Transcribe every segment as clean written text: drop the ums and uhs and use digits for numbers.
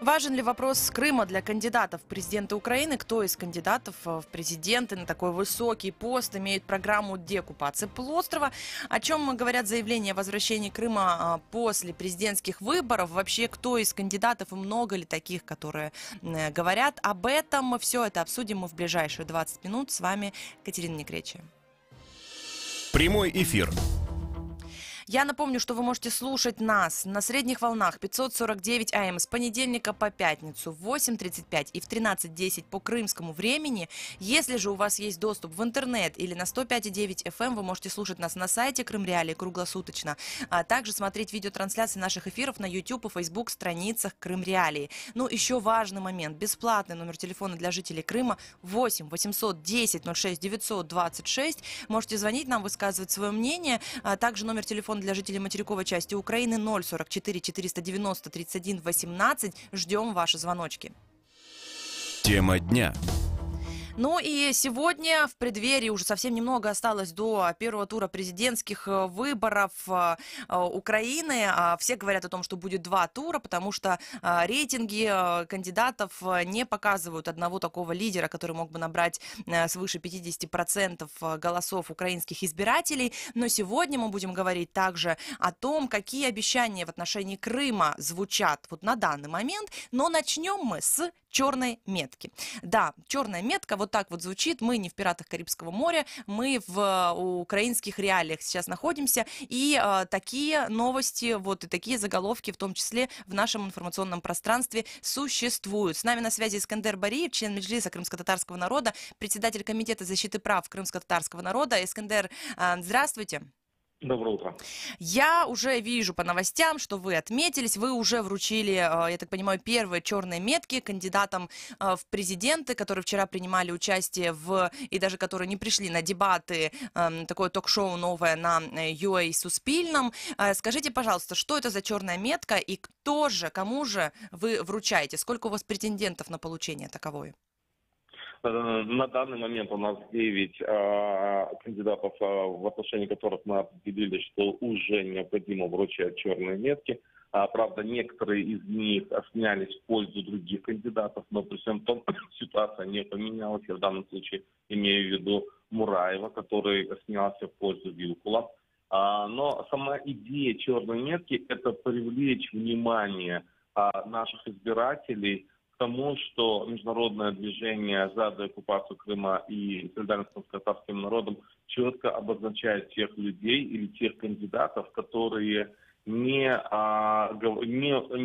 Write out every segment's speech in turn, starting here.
Важен ли вопрос Крыма для кандидатов в президенты Украины? Кто из кандидатов в президенты на такой высокий пост имеет программу деоккупации полуострова? О чем говорят заявления о возвращении Крыма после президентских выборов? Вообще, кто из кандидатов и много ли таких, которые говорят об этом? Все это обсудим мы в ближайшие 20 минут. С вами Катерина Некречия. Прямой эфир. Я напомню, что вы можете слушать нас на средних волнах 549 АМ с понедельника по пятницу в 8:35 и в 13:10 по крымскому времени. Если же у вас есть доступ в интернет или на 105,9 FM, вы можете слушать нас на сайте Крым Реалии круглосуточно, а также смотреть видеотрансляции наших эфиров на YouTube и Facebook страницах Крым Реалии. Ну, еще важный момент. Бесплатный номер телефона для жителей Крыма 8 810 06 926. Можете звонить нам, высказывать свое мнение. Также номер телефона для жителей материковой части Украины 044 490 31 18. Ждем ваши звоночки. Тема дня. Ну и сегодня в преддверии уже совсем немного осталось до первого тура президентских выборов Украины. Все говорят о том, что будет 2 тура, потому что рейтинги кандидатов не показывают одного такого лидера, который мог бы набрать свыше 50% голосов украинских избирателей. Но сегодня мы будем говорить также о том, какие обещания в отношении Крыма звучат вот на данный момент. Но начнем мы с черной метки. Да, черная метка вот так вот звучит. Мы не в «Пиратах Карибского моря», мы в украинских реалиях сейчас находимся. И такие новости, вот и такие заголовки, в том числе в нашем информационном пространстве, существуют. С нами на связи Искандер Бариев, член Меджлиса крымско-татарского народа, председатель Комитета защиты прав крымско-татарского народа. Искандер, здравствуйте. Доброе утро. Я уже вижу по новостям, что вы отметились, вы уже вручили, я так понимаю, первые черные метки кандидатам в президенты, которые вчера принимали участие и даже которые не пришли на дебаты, такое ток-шоу новое на UA Суспільном. Скажите, пожалуйста, что это за черная метка и кому же вы вручаете? Сколько у вас претендентов на получение таковой? На данный момент у нас 9 кандидатов, в отношении которых мы определили, что уже необходимо вручать черные метки. Правда, некоторые из них снялись в пользу других кандидатов, но при всем том ситуация не поменялась. Я в данном случае имею в виду Мураева, который снялся в пользу Вилкула. Но сама идея черной метки – это привлечь внимание наших избирателей к тому, что международное движение за деоккупацию Крыма и солидарность с татарским народом четко обозначает тех людей или тех кандидатов, которые не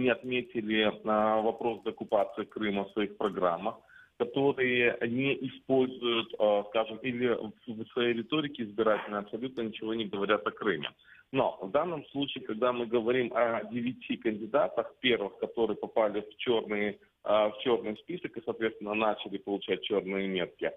отметили вопрос деоккупации Крыма в своих программах, которые не используют, скажем, или в своей риторике избирательной абсолютно ничего не говорят о Крыме. Но в данном случае, когда мы говорим о 9 кандидатах, первых, которые попали в черный список и, соответственно, начали получать черные метки,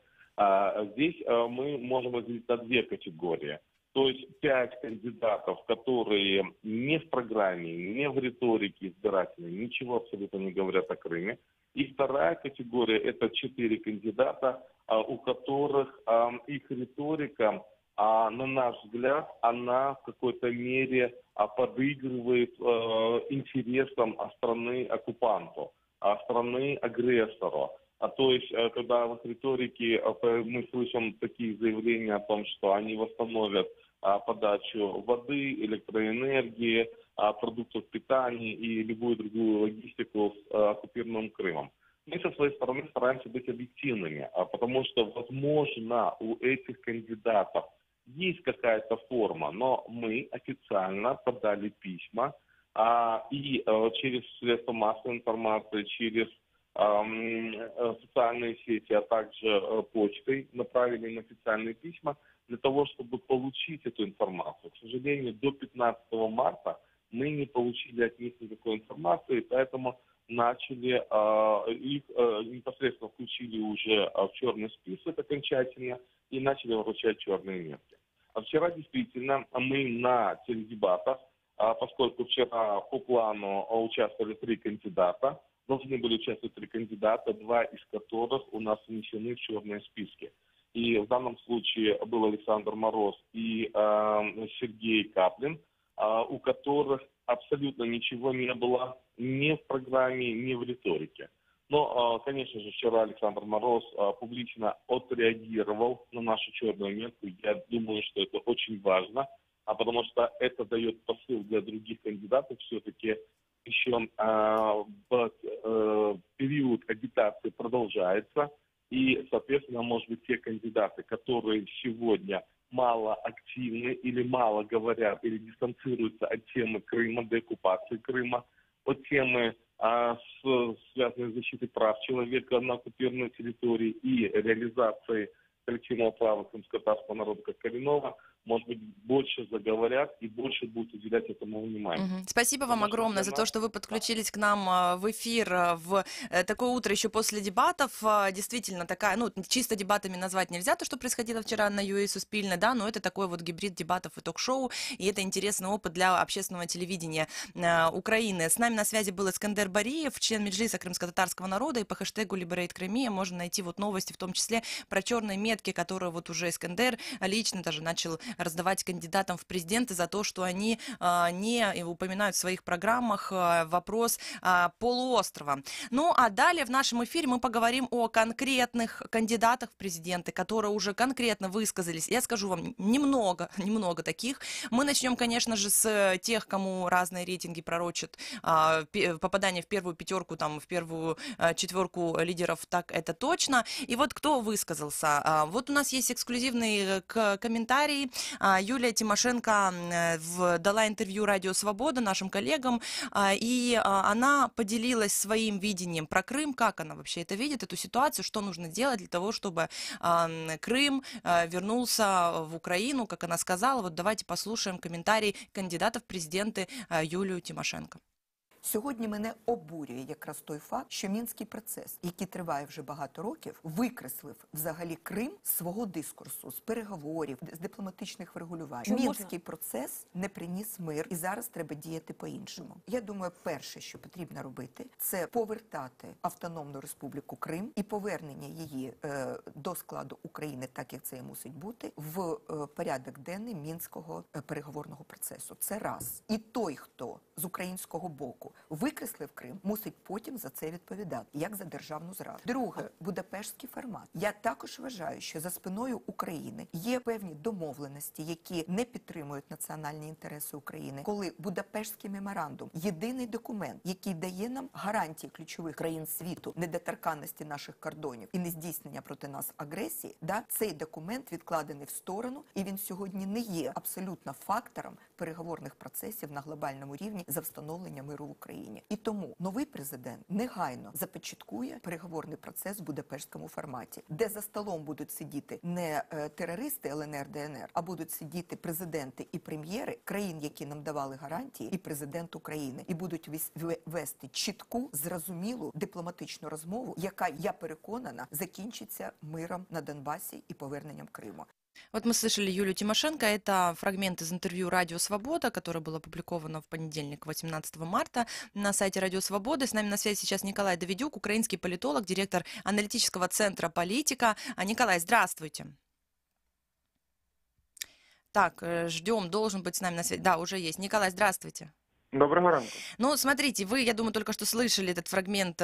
здесь мы можем разделить на 2 категории. То есть 5 кандидатов, которые не в программе, не в риторике избирательной, ничего абсолютно не говорят о Крыме. И вторая категория – это 4 кандидата, у которых их риторика, на наш взгляд, она в какой-то мере подыгрывает интересам страны-оккупанту, страны-агрессору. То есть, когда в их риторике мы слышим такие заявления о том, что они восстановят подачу воды, электроэнергии, продуктов питания и любую другую логистику с оккупированным Крымом. Мы со своей стороны стараемся быть объективными, потому что, возможно, у этих кандидатов есть какая-то форма, но мы официально подали письма и через средства массовой информации, через социальные сети, а также почтой направили им официальные письма для того, чтобы получить эту информацию. К сожалению, до 15 марта мы не получили от них никакой информации, поэтому начали их непосредственно включили уже в черный список окончательно и начали вручать черные метки. А вчера действительно мы на теледебатах, поскольку вчера по плану участвовали 3 кандидата, должны были участвовать 3 кандидата, 2 из которых у нас внесены в черные списки. И в данном случае был Александр Мороз и Сергей Каплин, у которых абсолютно ничего не было ни в программе, ни в риторике. Но, конечно же, вчера Александр Мороз публично отреагировал на нашу черную метку. Я думаю, что это очень важно, потому что это дает посыл для других кандидатов. Все-таки еще период агитации продолжается. И, соответственно, может быть, те кандидаты, которые сегодня мало активны или мало говорят, или дистанцируются от темы Крыма, деоккупации Крыма, от темы, связанной с защитой прав человека на оккупированной территории и реализацией коллективного права крымско-татарского народа как коренного, может быть, больше заговорят и больше будут уделять этому внимание. Спасибо вам огромное за то, что вы подключились к нам в эфир в такое утро еще после дебатов. Действительно такая, ну, чисто дебатами назвать нельзя то, что происходило вчера на ЮА Суспільне, да, но это такой вот гибрид дебатов и ток-шоу, и это интересный опыт для общественного телевидения Украины. С нами на связи был Искандер Бариев, член Меджлиса крымско-татарского народа, и по хэштегу Liberate Crimea можно найти вот новости, в том числе про черные метки, которые вот уже Искандер лично даже начал раздавать кандидатам в президенты за то, что они не упоминают в своих программах вопрос полуострова. Ну, а далее в нашем эфире мы поговорим о конкретных кандидатах в президенты, которые уже конкретно высказались. Я скажу вам, немного таких. Мы начнем, конечно же, с тех, кому разные рейтинги пророчат попадание в первую пятерку, там, в первую четверку лидеров, так это точно. И вот кто высказался. Вот у нас есть эксклюзивный комментарий. Юлия Тимошенко дала интервью «Радио Свобода» нашим коллегам, и она поделилась своим видением про Крым, как она вообще это видит, эту ситуацию, что нужно делать для того, чтобы Крым вернулся в Украину, как она сказала. Вот давайте послушаем комментарий кандидата в президенты Юлию Тимошенко. Сьогодні мене обурює якраз той факт, що Мінський процес, який триває вже багато років, викреслив взагалі Крим з свого дискурсу, з переговорів, з дипломатичних врегулювань. Мінський процес не приніс мир, і зараз треба діяти по-іншому. Я думаю, перше, що потрібно робити, це повертати Автономну Республіку Крим і повернення її до складу України, так як це і мусить бути, в порядок денний Мінського переговорного процесу. Це раз. І той, хто з українського боку викреслив Крим, мусить потім за це відповідати, як за державну зраду. Друге, Будапештський формат. Я також вважаю, що за спиною України є певні домовленості, які не підтримують національні інтереси України. Коли Будапештський меморандум – єдиний документ, який дає нам гарантії ключових країн світу недоторканності наших кордонів і нездійснення проти нас агресії, цей документ відкладений в сторону, і він сьогодні не є абсолютно фактором переговорних процесів на глобальному рівні за встановлення миру в Україні. І тому новий президент негайно започаткує переговорний процес в Будапештському форматі, де за столом будуть сидіти не терористи ЛНР, ДНР, а будуть сидіти президенти і прем'єри країн, які нам давали гарантії, і президент України. І будуть вести чітку, зрозумілу дипломатичну розмову, яка, я переконана, закінчиться миром на Донбасі і поверненням Криму. Вот мы слышали Юлию Тимошенко, это фрагмент из интервью «Радио Свобода», которое было опубликовано в понедельник, 18 марта, на сайте «Радио Свободы». С нами на связи сейчас Николай Давидюк, украинский политолог, директор аналитического центра «Политика». Николай, здравствуйте. Так, ждем, должен быть с нами на связи. Да, уже есть. Николай, здравствуйте. Доброго ранку. Ну, смотрите, вы, я думаю, только что слышали этот фрагмент.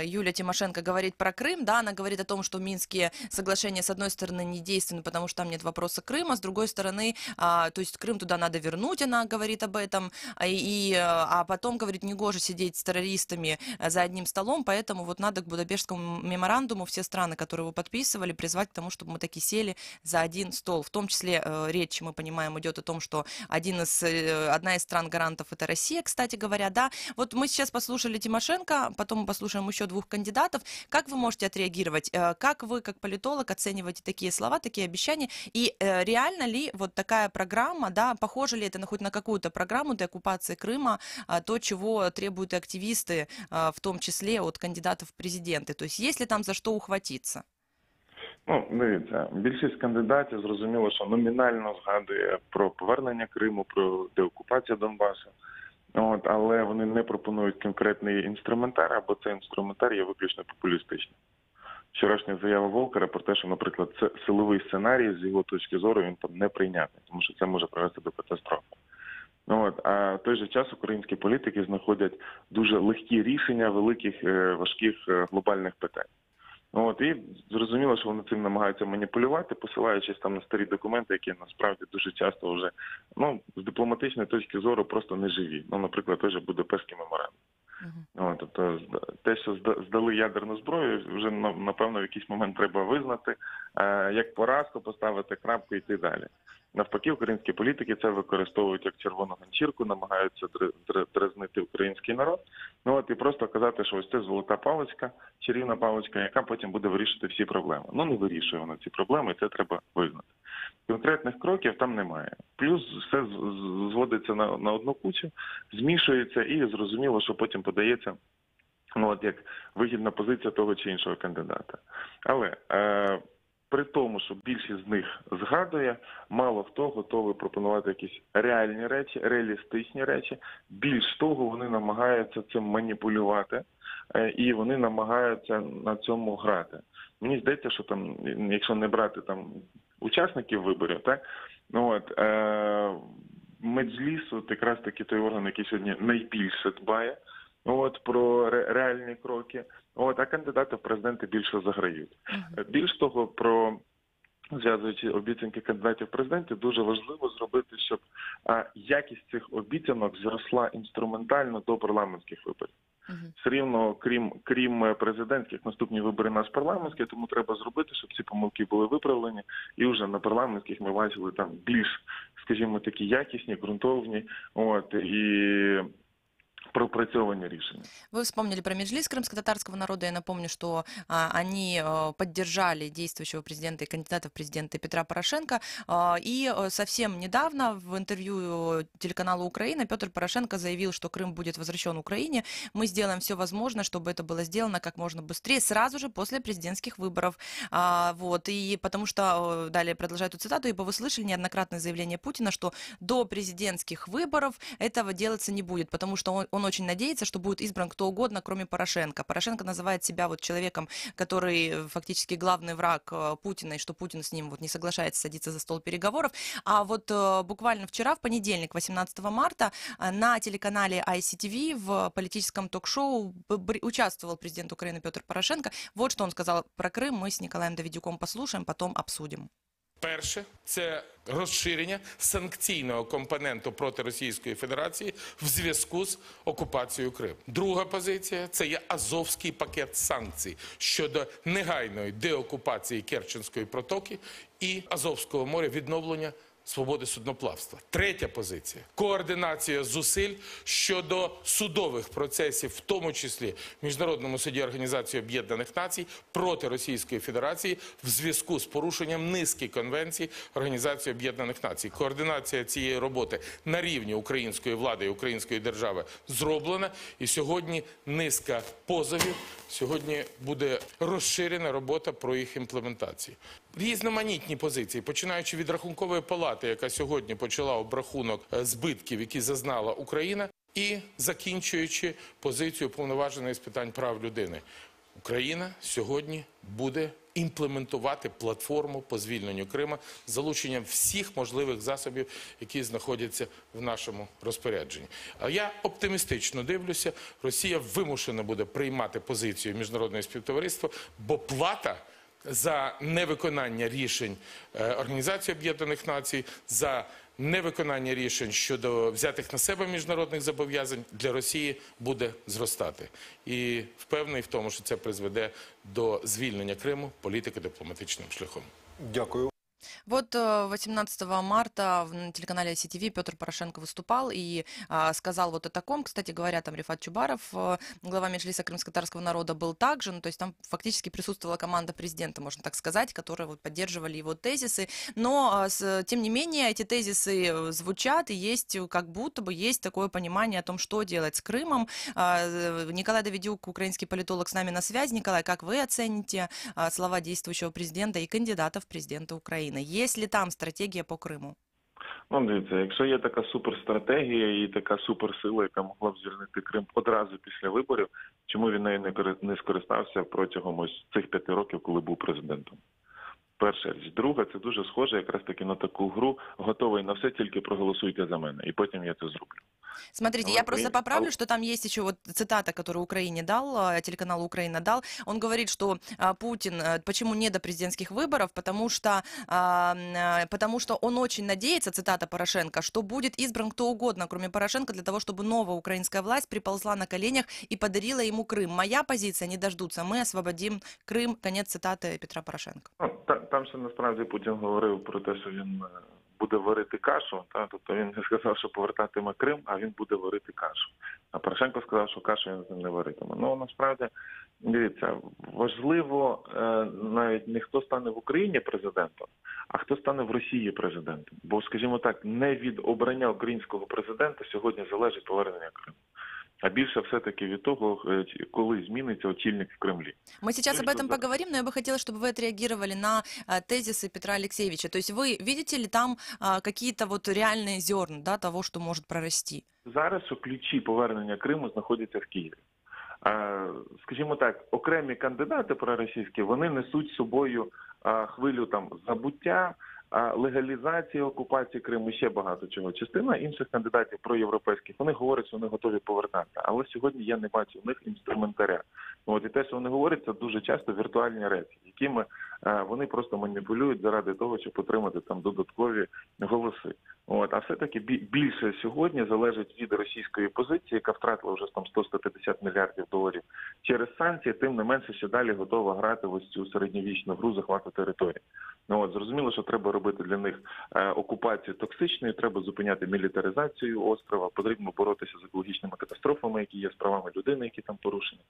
Юлия Тимошенко говорит про Крым, да, она говорит о том, что Минские соглашения, с одной стороны, не действенны, потому что там нет вопроса Крыма, с другой стороны, то есть Крым туда надо вернуть, она говорит об этом, а потом, говорит, негоже сидеть с террористами за одним столом, поэтому вот надо к Будапештскому меморандуму все страны, которые его подписывали, призвать к тому, чтобы мы таки сели за один стол. В том числе речь, мы понимаем, идет о том, что одна из стран-гарантов это Россия, кстати говоря, да. Вот мы сейчас послушали Тимошенко, потом мы послушаем еще двух кандидатов. Как вы можете отреагировать? Как вы, как политолог, оцениваете такие слова, такие обещания? И реально ли вот такая программа, да, похоже ли это хоть на какую-то программу деоккупации Крыма, то, чего требуют и активисты, в том числе от кандидатов в президенты? То есть есть ли там за что ухватиться? Ну, дивіться, більшість кандидатів зрозуміло, що номінально згадує про повернення Криму, про деокупацію Донбасу, але вони не пропонують конкретний інструментар, або цей інструментар є виключно популістичним. Вчорашня заява Волкера про те, що, наприклад, силовий сценарій, з його точки зору, він там не прийнятний, тому що це може привести до катастрофи. От, а в той же час українські політики знаходять дуже легкі рішення великих, важких глобальних питань. От, і зрозуміло, що вони цим намагаються маніпулювати, посилаючись там на старі документи, які насправді дуже часто вже, з дипломатичної точки зору просто не живі. Наприклад, той же Будапештський меморандум. Тобто те, що здали ядерну зброю, вже, напевно, в якийсь момент треба визнати, як поразку, поставити крапку і йти далі. Навпаки, українські політики це використовують як червону ганчірку, намагаються дразнити український народ. І просто казати, що ось це золота паличка, чарівна паличка, яка потім буде вирішити всі проблеми. Не вирішує вона ці проблеми, і це треба визнати. Конкретних кроків там немає. Плюс все зводиться на одну кучу, змішується і зрозуміло, що потім подається як вигідна позиція того чи іншого кандидата. Але при тому, що більшість з них згадує, мало хто готовий пропонувати якісь реальні речі, реалістичні речі. Більш того, вони намагаються цим маніпулювати, і вони намагаються на цьому грати. Мені здається, що там, якщо не брати там учасників виборів, так, Меджліс, якраз таки той орган, який сьогодні найбільше дбає, про реальні кроки, а кандидати в президенти більше заграють. Більш того, зв'язуючи обіцянки кандидатів в президенти, дуже важливо зробити, щоб якість цих обіцянок зросла інструментально до парламентських виборів. Все рівно, крім президентських, наступні вибори у нас парламентські, тому треба зробити, щоб ці помилки були виправлені, і вже на парламентських ми бачили там більш, скажімо, такі якісні, ґрунтовні, і пропрацьованные решения. Вы вспомнили про Меджлис крымско-татарского народа. Я напомню, что они поддержали действующего президента и кандидата в президенты Петра Порошенко. И совсем недавно в интервью телеканалу «Украина» Петр Порошенко заявил, что Крым будет возвращен Украине. Мы сделаем все возможное, чтобы это было сделано как можно быстрее, сразу же после президентских выборов. И потому что, далее продолжаю эту цитату, ибо вы слышали неоднократное заявление Путина, что до президентских выборов этого делаться не будет, потому что он очень надеется, что будет избран кто угодно, кроме Порошенко. Порошенко называет себя человеком, который фактически главный враг Путина, и что Путин с ним не соглашается садиться за стол переговоров. А буквально вчера, в понедельник, 18 марта, на телеканале ICTV в политическом ток-шоу участвовал президент Украины Петр Порошенко. Вот что он сказал про Крым. Мы с Николаем Давидюком послушаем, потом обсудим. Перше – це розширення санкційного компоненту проти Російської Федерації в зв'язку з окупацією Криму. Друга позиція – це є Азовський пакет санкцій щодо негайної деокупації Керченської протоки і Азовського моря, відновлення свободи судноплавства. Третя позиція – координація зусиль щодо судових процесів, в тому числі в Міжнародному суді Організації Об'єднаних Націй проти Російської Федерації в зв'язку з порушенням низки конвенцій Організації Об'єднаних Націй. Координація цієї роботи на рівні української влади і української держави зроблена. І сьогодні низка позовів, сьогодні буде розширена робота про їх імплементацію. Різноманітні позиції, починаючи від Рахункової палати, яка сьогодні почала обрахунок збитків, які зазнала Україна, і закінчуючи позицію Уповноваженої з питань прав людини. Україна сьогодні буде імплементувати платформу по звільненню Крима з залученням всіх можливих засобів, які знаходяться в нашому розпорядженні. А я оптимістично дивлюся, Росія вимушена буде приймати позицію міжнародного співтовариства, бо плата за невиконання рішень Організації Об'єднаних Націй, за невиконання рішень щодо взятих на себе міжнародних зобов'язань для Росії буде зростати. І впевнений в тому, що це призведе до звільнення Криму політико-дипломатичним шляхом. Дякую. 18 марта на телеканале ICTV Петр Порошенко выступал и сказал о таком. Кстати говоря, там Рифат Чубаров, глава Меджлиса крымско-татарского народа, был также. То есть там фактически присутствовала команда президента, можно так сказать, которые поддерживали его тезисы. Но, тем не менее, эти тезисы звучат, и есть, как будто бы есть такое понимание о том, что делать с Крымом. Николай Давидюк, украинский политолог, с нами на связи. Николай, как вы оцените слова действующего президента и кандидата в президенты Украины? Есть ли там стратегія по Криму? Дивіться, якщо є така суперстратегія і така суперсила, яка могла б звільнити Крим одразу після виборів, чому він нею не скористався протягом ось цих 5 років, коли був президентом? перша річ. Друга, це дуже схоже якраз таки на таку гру «Готовий на все, тільки проголосуйте за мене, і потім я це зроблю». Смотрите, я просто поправлю, что там есть еще вот цитата, которую Украине дал, телеканал Украина дал. Он говорит, что Путин, почему не до президентских выборов, потому что он очень надеется, цитата Порошенко, что будет избран кто угодно, кроме Порошенко, для того, чтобы новая украинская власть приползла на коленях и подарила ему Крым. Моя позиция, не дождутся, мы освободим Крым. Конец цитаты Петра Порошенко. Там ще насправді Путін говорив про те, що він буде варити кашу, тобто він не сказав, що повертатиме Крим, а він буде варити кашу. А Порошенко сказав, що кашу він не варитиме. Ну, насправді, дивіться, важливо навіть не хто стане в Україні президентом, а хто стане в Росії президентом. Бо, скажімо так, не від обрання українського президента сьогодні залежить повернення Криму. А більше все-таки від того, коли зміниться очільник в Кремлі. Мы сейчас об этом поговорим, но я бы хотела, чтобы вы отреагировали на тезисы Петра Алексеевича. То есть вы видите ли там какие-то вот реальные зерна, того, что может прорасти? Зараз ключі повернення Криму знаходяться в Києві. Скажімо так, окремі кандидати проросійські, вони несуть з собою хвилю там забуття, легалізації окупації Криму, ще багато чого. Частина інших кандидатів проєвропейських, вони говорять, що вони готові повертатися. Але сьогодні я не бачу в них інструментаря. І те, що вони говорять, це дуже часто віртуальні речі, якими вони просто маніпулюють заради того, щоб отримати там додаткові голоси. А все-таки більше сьогодні залежить від російської позиції, яка втратила вже там 100-150 мільярдів доларів через санкції, тим не менше ще далі готова грати в ось цю середньовічну гру захвату території. Зрозуміло, що треба робити для них окупацію токсичною, треба зупиняти мілітаризацію острова, потрібно боротися з екологічними катастрофами, які є, з правами людини, які там порушені.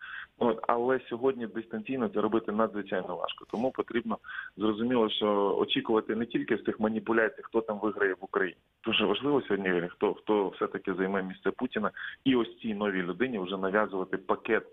Але сьогодні дистанційно це робити надзвичайно важко. Тому потрібно, зрозуміло, що очікувати не тільки з цих маніпуляцій, хто там виграє в Україні. Дуже важливо сьогодні, хто все-таки займе місце Путіна, і ось цій новій людині вже нав'язувати пакет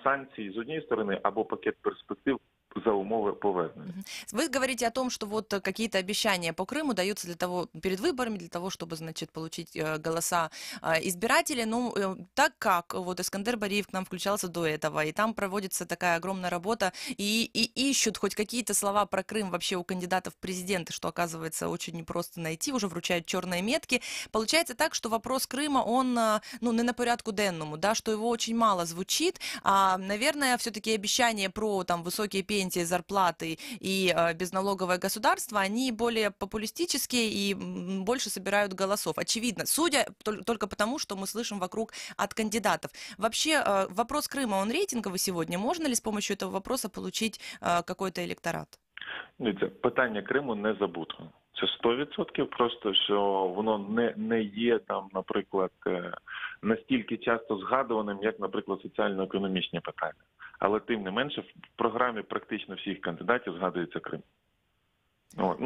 санкций з однієї сторони або пакет перспектив за умовы повернения. Вы говорите о том, что вот какие-то обещания по Крыму даются для того, перед выборами, для того, чтобы, значит, получить голоса избирателей. Ну, так как вот Искандер Бариев к нам включался до этого, и там проводится такая огромная работа, и ищут хоть какие-то слова про Крым вообще у кандидатов в президенты, что, оказывается, очень непросто найти, уже вручают черные метки. Получается так, что вопрос Крыма, он, не на порядку денному, да, что его очень мало звучит, а, наверное, все-таки обещания про там высокие пенсии, зарплаты и безналоговое государство, они более популистические и больше собирают голосов. Очевидно, судя только потому, что мы слышим вокруг от кандидатов. Вообще, вопрос Крыма, он рейтинговый сегодня. Можно ли с помощью этого вопроса получить какой-то электорат? Питання Криму не забуто. Це 100%, просто що воно не є там, наприклад, настільки часто згадуваним, як, наприклад, соціально-економічні питання. Але тим не менше в програмі практично всіх кандидатів згадується Крим.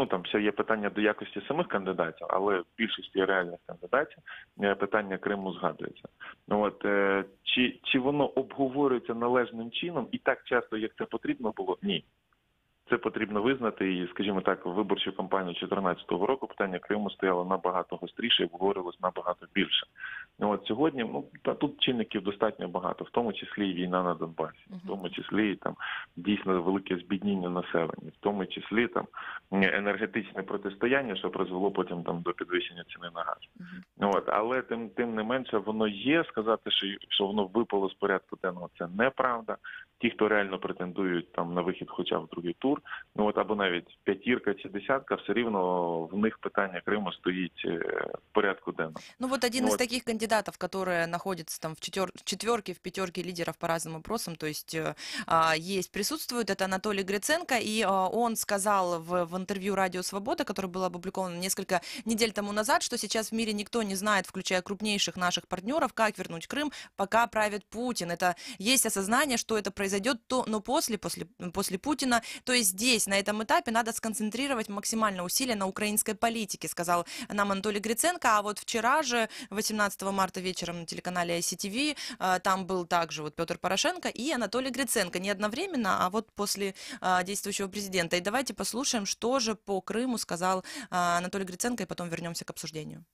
Там ще є питання до якості самих кандидатів, але в більшості реальних кандидатів питання Криму згадується. Чи воно обговорюється належним чином і так часто, як це потрібно було? Ні. Це потрібно визнати, і, скажімо так, в виборчу кампанію 2014 року питання Криму стояло набагато гостріше і обговорювалося набагато більше. Сьогодні, тут чинників достатньо багато, в тому числі і війна на Донбасі, в тому числі і там дійсно велике збідніння населення, в тому числі там енергетичне протистояння, що призвело потім там до підвищення ціни на газ. Але тим не менше воно є, сказати, що воно випало з порядку денного, це неправда. Ті, хто реально претендують там на вихід хоча б в другий тур, або навіть п'ятірка чи десятка, все рівно в них питання Криму стоїть в порядку денному. Один из таких кандидатов, которые находятся там в четверке, в пятерке лидеров по разным вопросам, то есть присутствует, это Анатолий Гриценко, и он сказал в интервью «Радио Свобода», которое было опубликовано несколько недель тому назад, что сейчас в мире никто не знает, включая крупнейших наших партнеров, как вернуть Крым, пока правит Путин. Это есть осознание, что это произойдет, но после Путина. То есть здесь, на этом этапе, надо сконцентрировать максимально усилия на украинской политике, сказал нам Анатолий Гриценко. А вот вчера же, 18 марта вечером на телеканале ICTV, там был также вот Петр Порошенко и Анатолий Гриценко. Не одновременно, а вот после действующего президента. И давайте послушаем, что же по Крыму сказал Анатолий Гриценко, и потом вернемся к обсуждению.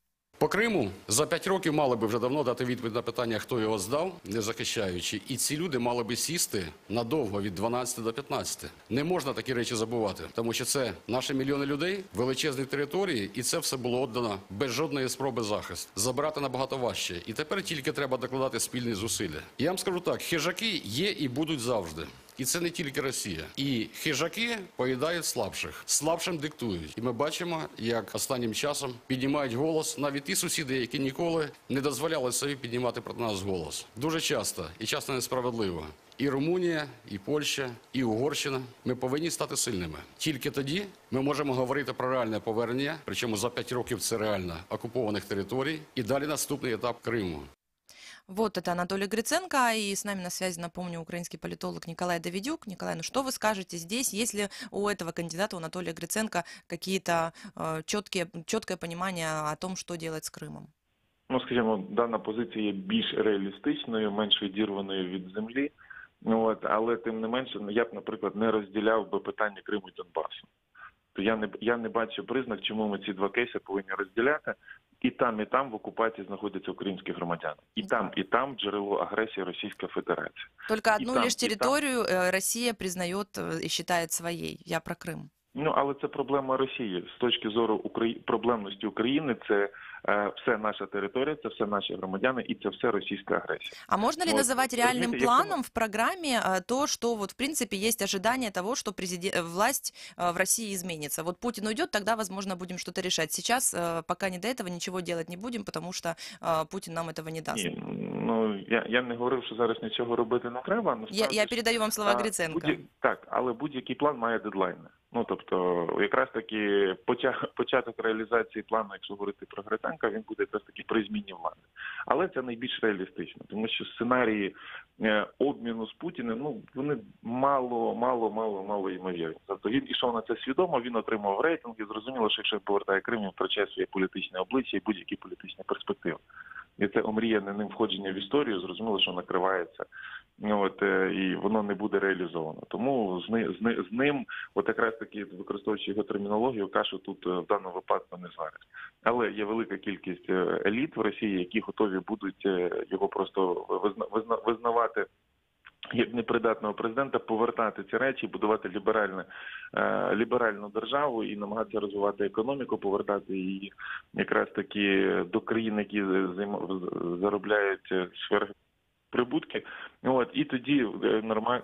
По Криму за 5 років мали би вже давно дати відповідь на питання, хто його здав, не захищаючи. І ці люди мали би сісти надовго від 12 до 15. Не можна такі речі забувати, тому що це наші мільйони людей, величезні території, і це все було віддано без жодної спроби захисту. Забирати набагато важче. І тепер тільки треба докладати спільні зусилля. Я вам скажу так, хижаки є і будуть завжди. І це не тільки Росія. І хижаки поїдають слабших. Слабшим диктують. І ми бачимо, як останнім часом піднімають голос навіть ті сусіди, які ніколи не дозволяли собі піднімати проти нас голос. Дуже часто і часто несправедливо. І Румунія, і Польща, і Угорщина. Ми повинні стати сильними. Тільки тоді ми можемо говорити про реальне повернення, причому за 5 років це реально окупованих територій. І далі наступний етап Криму. Вот это Анатолий Гриценко, и с нами на связи, напомню, украинский политолог Николай Давидюк. Николай, ну что вы скажете здесь, есть ли у этого кандидата, у Анатолия Гриценко, какие-то четкое понимание о том, что делать с Крымом? Ну, скажімо, дана позиція є більш реалістичною, менш відірваною від землі. Але тим не менше, я б, наприклад, не розділяв би питання Криму і Донбасу. То я не бачу признак, чому ми ці два кейси повинні розділяти. І там в окупації знаходяться українські громадяни. І там джерело агресії Російська Федерація. Только одну лишь территорию Россия признает и считает своей. Я про Крым. Але це проблема Росії. З точки зору проблемності України, це все наша територія, це все наші громадяни і це все російська агресія. А можно ли называть реальным планом в программе то, что вот в принципе есть ожидание того, что власть в России изменится? Вот Путин уйдет, тогда, возможно, будем что-то решать. Сейчас, пока не до этого, ничего делать не будем, потому что Путин нам этого не даст. Я не говорив, що зараз нічого робити не треба. Я передаю вам слова Гриценко. Так, але будь-який план має дедлайни. Тобто, якраз таки початок реалізації плану, якщо говорити про Гриценка, він буде якраз таки при зміні влади. Але це найбільш реалістично, тому що сценарії обміну з Путіним, вони мало ймовірні. Тобто він ішов на це свідомо, він отримав рейтинг і зрозуміло, що якщо він повертає Крим, він втрачає своє політичне обличчя і будь-які політичні перспективи. І це омріяне ним входження в історію, зрозуміло, що накривається, і воно не буде реалізовано. Тому з ним, якраз таки, використовуючи його термінологію, кашу тут в даному випадку не звариш. Але є велика кількість еліт в Росії, які готові будуть його просто визнавати як непридатного президента, повертати ці речі, будувати ліберальну державу і намагатися розвивати економіку, повертати її якраз таки до країн, які заробляють прибутки. І тоді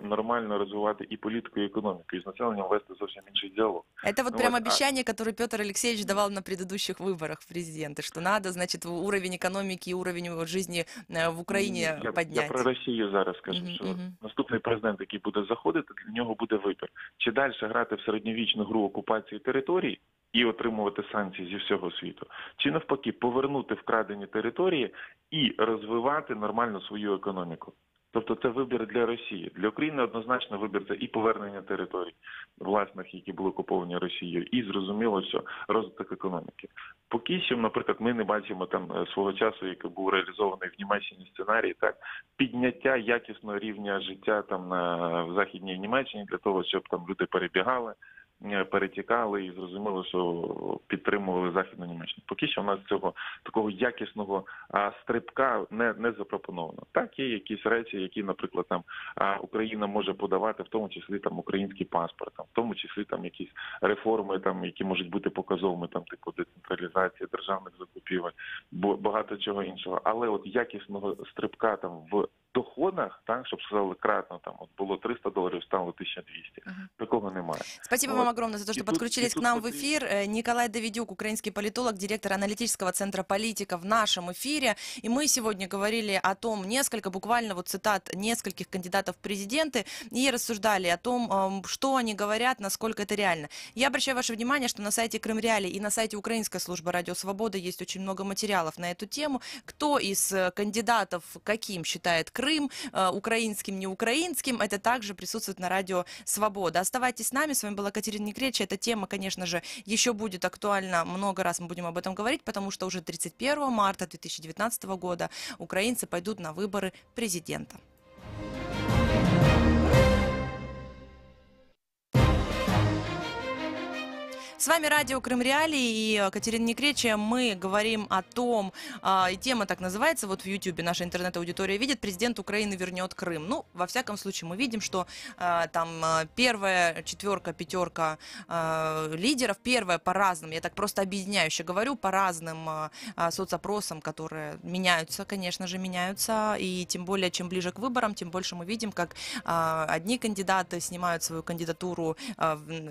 нормально розвивати і політику, і економіку, і з населенням вести зовсім інший діалог. Это вот прям обещание, которое Петр Алексеевич давал на предыдущих выборах в президенты, что надо, значит, уровень экономики и уровень жизни в Украине поднять. Я про Росію зараз скажу, що наступний президент, який буде заходити, для нього буде вибір. Чи далі грати в середньовічну гру окупації територій і отримувати санкції зі всього світу, чи навпаки повернути вкрадені території і розвивати нормально свою економіку. Тобто це вибір для Росії. Для України однозначно вибір це і повернення територій власних, які були окуповані Росією, і зрозуміло, що розвиток економіки. Поки що, наприклад, ми не бачимо там свого часу, який був реалізований в Німеччині сценарій, так, підняття якісного рівня життя там в Західній Німеччині для того, щоб там люди перебігали, перетікали і зрозуміло, що підтримували Західну Німеччину. Поки що у нас цього такого якісного стрибка не запропоновано. Так, є якісь речі, які, наприклад, там Україна може подавати, в тому числі там український паспорт, в тому числі там якісь реформи, там які можуть бути показовими, там типу децентралізація державних закупівель, багато чого іншого. Але от якісного стрибка там в доходах, так, щоб сказали кратно, там от було $300, стало 1200. Такого немає. Спасибо вам огромное за то, что подключились к нам в эфир. Николай Давидюк, украинский политолог, директор аналитического центра «Политика» в нашем эфире. И мы сегодня говорили о том, буквально вот цитат нескольких кандидатов в президенты, и рассуждали о том, что они говорят, насколько это реально. Я обращаю ваше внимание, что на сайте Крым Реалии и на сайте Украинской службы Радио Свобода есть очень много материалов на эту тему. Кто из кандидатов каким считает Крым, украинским, не украинским, это также присутствует на Радио Свобода. Оставайтесь с нами, с вами была Катерина Некреча. Эта тема, конечно же, еще будет актуальна, много раз мы будем об этом говорить, потому что уже 31 марта 2019 года украинцы пойдут на выборы президента. С вами радио Крым Реалии и Катерина Некречия. Мы говорим о том, и тема так называется, вот в Ютьюбе наша интернет-аудитория видит, президент Украины вернет Крым. Ну, во всяком случае, мы видим, что там первая четверка, пятерка лидеров, первая по разным, я так просто объединяюще говорю, по разным соцопросам, которые меняются, конечно же, меняются, и тем более, чем ближе к выборам, тем больше мы видим, как одни кандидаты снимают свою кандидатуру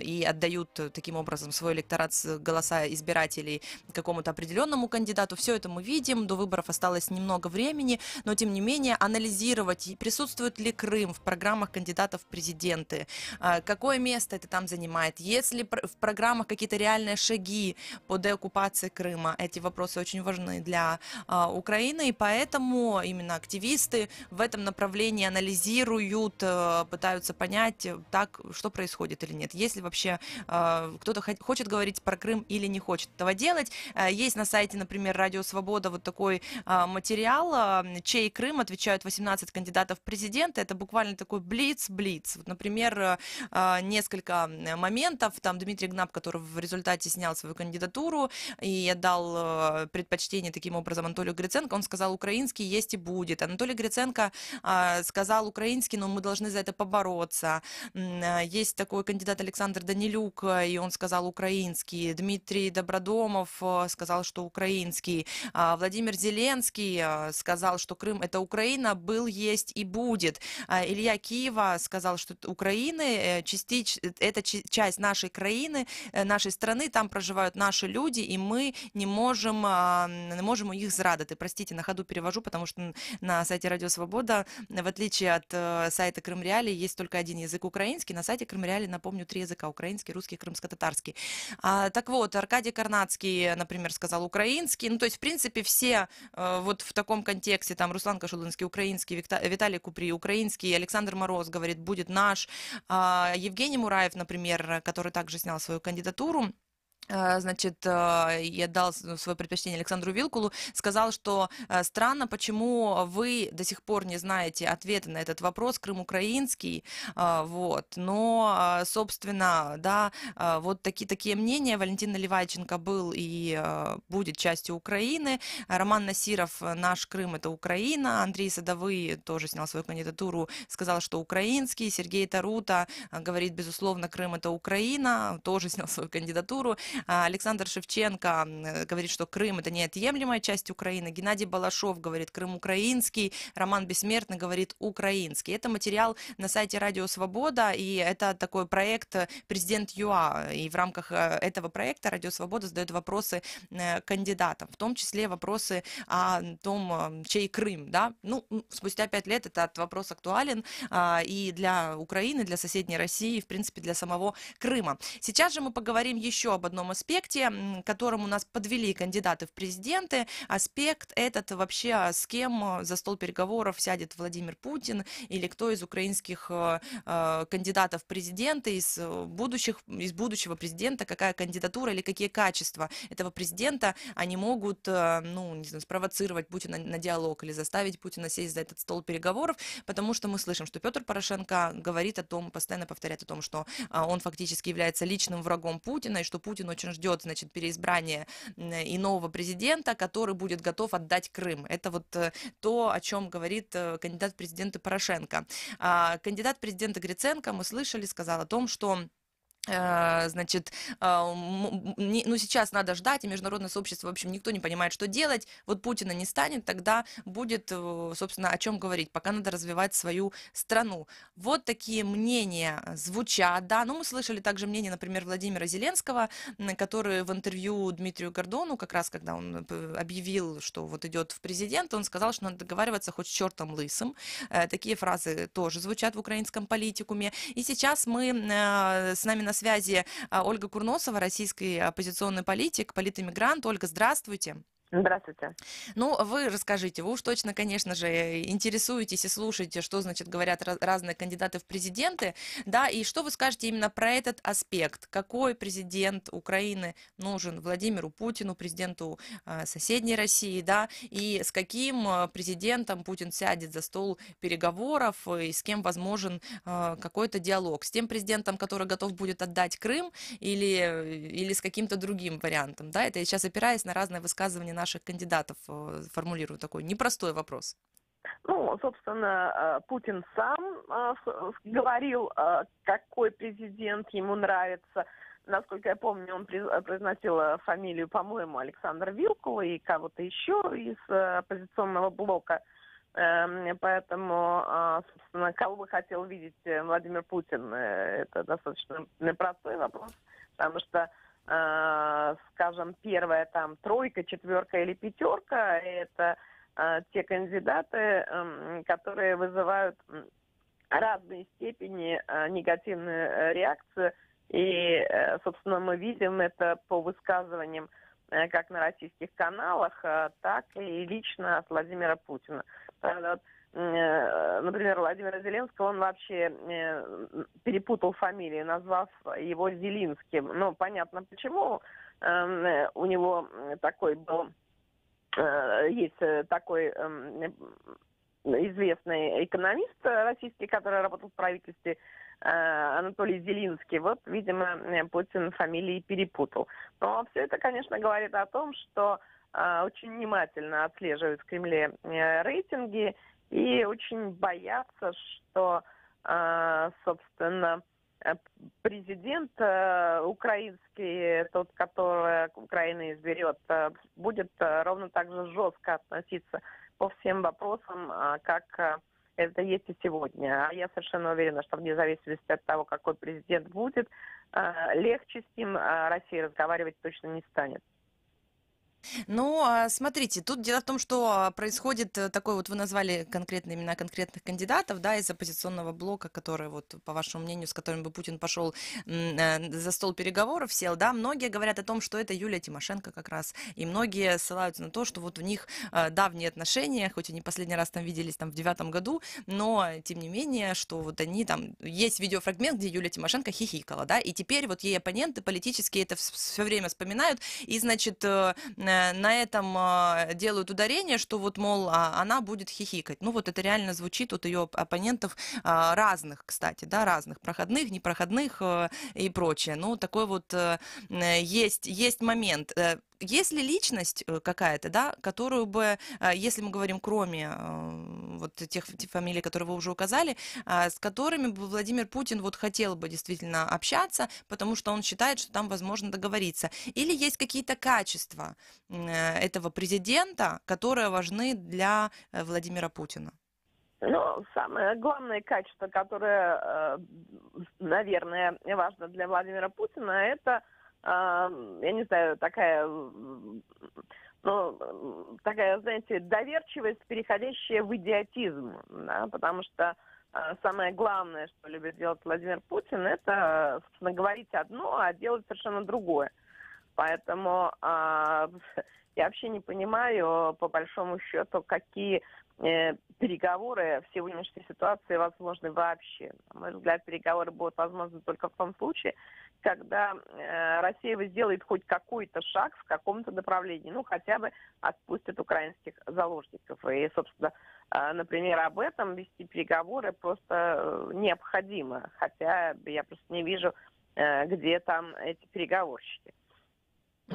и отдают таким образом свой электорат, голоса избирателей какому-то определенному кандидату. Все это мы видим. До выборов осталось немного времени, но тем не менее анализировать, присутствует ли Крым в программах кандидатов в президенты, какое место это там занимает, есть ли в программах какие-то реальные шаги по деоккупации Крыма. Эти вопросы очень важны для Украины, и поэтому именно активисты в этом направлении анализируют, пытаются понять, так, что происходит или нет. Если вообще кто-то хочет говорить про Крым или не хочет этого делать. Есть на сайте, например, Радио Свобода вот такой материал, чей Крым, отвечают 18 кандидатов в президенты. Это буквально такой блиц-блиц. Вот, например, несколько моментов. Там Дмитрий Гнаб, который в результате снял свою кандидатуру и отдал предпочтение таким образом Анатолию Гриценко, он сказал, украинский есть и будет. Анатолий Гриценко сказал, украинский, но мы должны за это побороться. Есть такой кандидат Александр Данилюк, и он сказал украинский. Дмитрий Добродомов сказал, что украинский. Владимир Зеленский сказал, что Крым — это Украина, был, есть и будет. Илья Киева сказал, что Украины это часть нашей краины, нашей страны, там проживают наши люди, и мы не можем их зрадити. Простите, на ходу перевожу, потому что на сайте Радио Свобода, в отличие от сайта Крым Реалии, есть только один язык — украинский. На сайте Крым Реалии, напомню, 3 языка: украинский, русский, крымско-татарский. Так вот, Аркадий Карнацкий, например, сказал украинский. Ну, то есть, в принципе, все вот в таком контексте, там Руслан Кашулинский украинский, Виталий Купри украинский, Александр Мороз говорит, будет наш. Евгений Мураев, например, который также снял свою кандидатуру, значит, я дал свое предпочтение Александру Вилкулу, сказал, что странно, почему вы до сих пор не знаете ответа на этот вопрос, Крым украинский, вот, но, собственно, да, вот такие мнения. Валентин Наливайченко был и будет частью Украины, Роман Насиров, наш Крым — это Украина, Андрей Садовый тоже снял свою кандидатуру, сказал, что украинский, Сергей Тарута говорит, безусловно, Крым — это Украина, тоже снял свою кандидатуру. Александр Шевченко говорит, что Крым — это неотъемлемая часть Украины. Геннадий Балашов говорит, Крым украинский. Роман Бессмертный говорит, украинский. Это материал на сайте Радио Свобода, и это такой проект «Президент ЮА». И в рамках этого проекта Радио Свобода задает вопросы кандидатам, в том числе вопросы о том, чей Крым. Да? Ну, спустя 5 лет этот вопрос актуален и для Украины, для соседней России, в принципе, для самого Крыма. Сейчас же мы поговорим еще об одном аспекте, к которому нас подвели кандидаты в президенты. Аспект этот вообще, с кем за стол переговоров сядет Владимир Путин или кто из украинских кандидатов в президенты, из будущего президента, какая кандидатура или какие качества этого президента они могут, ну, не знаю, спровоцировать Путина на диалог или заставить Путина сесть за этот стол переговоров, потому что мы слышим, что Петр Порошенко говорит о том, постоянно повторяет о том, что он фактически является личным врагом Путина, и что Путин очень ждет, значит, переизбрания и нового президента, который будет готов отдать Крым. Это вот то, о чем говорит кандидат в президенты Порошенко. Кандидат в президенты Гриценко, мы слышали, сказал о том, что значит, ну, сейчас надо ждать, и международное сообщество, в общем, никто не понимает, что делать. Вот Путина не станет, тогда будет, собственно, о чем говорить. Пока надо развивать свою страну. Вот такие мнения звучат, да. Но мы слышали также мнение, например, Владимира Зеленского, который в интервью Дмитрию Гордону, как раз когда он объявил, что вот идет в президент, он сказал, что надо договариваться хоть с чертом лысым. Такие фразы тоже звучат в украинском политикуме. И сейчас с нами на связи Ольга Курносова, российский оппозиционный политик, политэмигрант. Ольга, здравствуйте. Здравствуйте. Ну, вы расскажите, вы уж точно, конечно же, интересуетесь и слушаете, что, значит, говорят разные кандидаты в президенты, да, и что вы скажете именно про этот аспект? Какой президент Украины нужен Владимиру Путину, президенту соседней России, да, и с каким президентом Путин сядет за стол переговоров, и с кем возможен какой-то диалог? С тем президентом, который готов будет отдать Крым, или с каким-то другим вариантом, да? Это я сейчас опираясь на разные высказывания наших кандидатов, формулирую такой непростой вопрос. Ну, собственно, Путин сам говорил, какой президент ему нравится. Насколько я помню, он произносил фамилию, по-моему, Александра Вилкула и кого-то еще из оппозиционного блока. Поэтому, собственно, кого бы хотел видеть Владимир Путин, это достаточно непростой вопрос, потому что, скажем, первая там тройка, четверка или пятерка – это те кандидаты, которые вызывают разные степени негативную реакцию. И, собственно, мы видим это по высказываниям как на российских каналах, так и лично от Владимира Путина. Например, Владимира Зеленского, он вообще перепутал фамилию, назвав его Зелинским. Ну, понятно почему. У него такой был, есть такой известный экономист российский, который работал в правительстве, Анатолий Зелинский. Вот, видимо, Путин фамилии перепутал. Но все это, конечно, говорит о том, что очень внимательно отслеживают в Кремле рейтинги и очень боятся, что, собственно, президент украинский, тот, который Украина изберет, будет ровно так же жестко относиться по всем вопросам, как это есть и сегодня. А я совершенно уверена, что вне зависимости от того, какой президент будет, легче с ним Россия разговаривать точно не станет. Ну, смотрите, тут дело в том, что происходит такой вот, вы назвали конкретные имена конкретных кандидатов, да, из оппозиционного блока, который, вот, по вашему мнению, с которым бы Путин пошел за стол переговоров, сел, да, многие говорят о том, что это Юлия Тимошенко как раз, и многие ссылаются на то, что вот у них давние отношения, хоть они последний раз там виделись там в 2009 году, но, тем не менее, что вот они там, есть видеофрагмент, где Юлия Тимошенко хихикала, да, и теперь вот ей оппоненты политические это все время вспоминают, и, значит, на этом делают ударение, что вот, мол, она будет хихикать. Ну, вот это реально звучит от ее оппонентов разных, кстати, да, разных, проходных, непроходных и прочее. Ну, такой вот есть момент. Есть ли личность какая-то, да, которую бы, если мы говорим кроме вот тех фамилий, которые вы уже указали, с которыми бы Владимир Путин вот хотел бы действительно общаться, потому что он считает, что там возможно договориться? Или есть какие-то качества этого президента, которые важны для Владимира Путина? Ну, самое главное качество, которое, наверное, важно для Владимира Путина, это, я не знаю, такая, знаете, доверчивость, переходящая в идиотизм, да, потому что самое главное, что любит делать Владимир Путин, это, собственно, говорить одно, а делать совершенно другое. Поэтому я вообще не понимаю, по большому счету, какие переговоры в сегодняшней ситуации возможны вообще. На мой взгляд, переговоры будут возможны только в том случае, когда Россия сделает хоть какой-то шаг в каком-то направлении, ну, хотя бы отпустит украинских заложников. И, собственно, например, об этом вести переговоры просто необходимо, хотя я просто не вижу, где там эти переговорщики.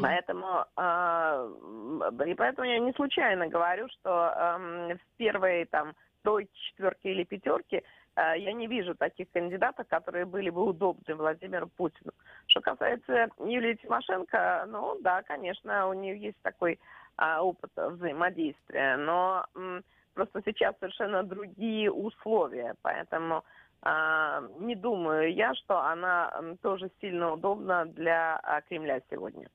Поэтому я не случайно говорю, что в первой там тройке, четверке или пятерке я не вижу таких кандидатов, которые были бы удобны Владимиру Путину. Что касается Юлии Тимошенко, ну да, конечно, у нее есть такой опыт взаимодействия, но просто сейчас совершенно другие условия, поэтому не думаю я, что она тоже сильно удобна для Кремля сегодня.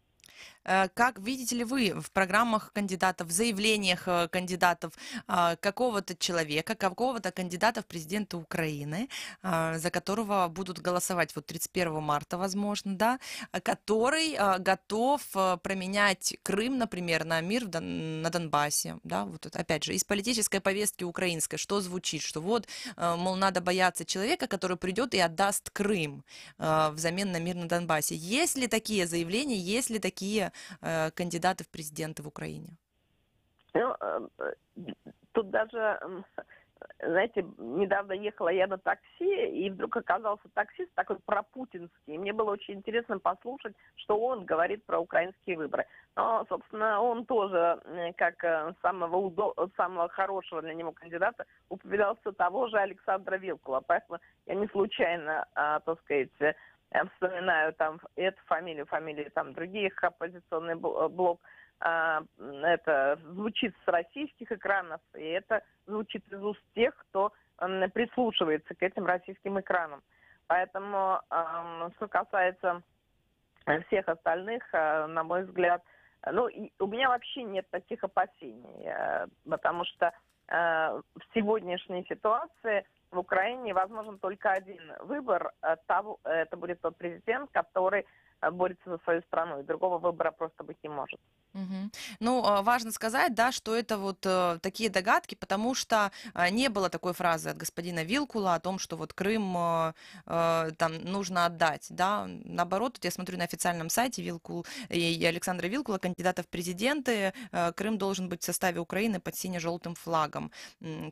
Как видите ли вы в программах кандидатов, в заявлениях кандидатов какого-то человека, какого-то кандидата в президенты Украины, за которого будут голосовать вот 31 марта, возможно, да, который готов променять Крым, например, на мир на Донбассе, да, вот это, опять же, из политической повестки украинской, что звучит, что вот, мол, надо бояться человека, который придет и отдаст Крым взамен на мир на Донбассе. Есть ли такие заявления, есть ли такие кандидаты в президенты в Украине? Ну, тут даже, знаете, недавно ехала я на такси, и вдруг оказался таксист такой пропутинский. И мне было очень интересно послушать, что он говорит про украинские выборы. Но, собственно, он тоже, как самого хорошего для него кандидата, упоминался того же Александра Вилкула. Поэтому я не случайно, так сказать, вспоминаю там эту фамилию там других, оппозиционный блок. Это звучит с российских экранов, и это звучит из уст тех, кто прислушивается к этим российским экранам. Поэтому, что касается всех остальных, на мой взгляд, ну, у меня вообще нет таких опасений, потому что в сегодняшней ситуации в Украине возможен только один выбор. Это будет тот президент, который борется за свою страну, и другого выбора просто быть не может. Угу. Ну, важно сказать, да, что это вот такие догадки, потому что не было такой фразы от господина Вилкула о том, что вот Крым там нужно отдать, да, наоборот, вот я смотрю на официальном сайте Вилкул и Александра Вилкула, кандидата в президенты, Крым должен быть в составе Украины под сине-желтым флагом.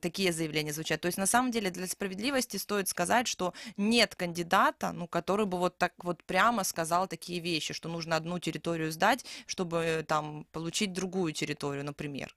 Такие заявления звучат. То есть, на самом деле, для справедливости стоит сказать, что нет кандидата, ну, который бы вот так вот прямо сказал такие вещи, что нужно одну территорию сдать, чтобы там получить другую территорию, например.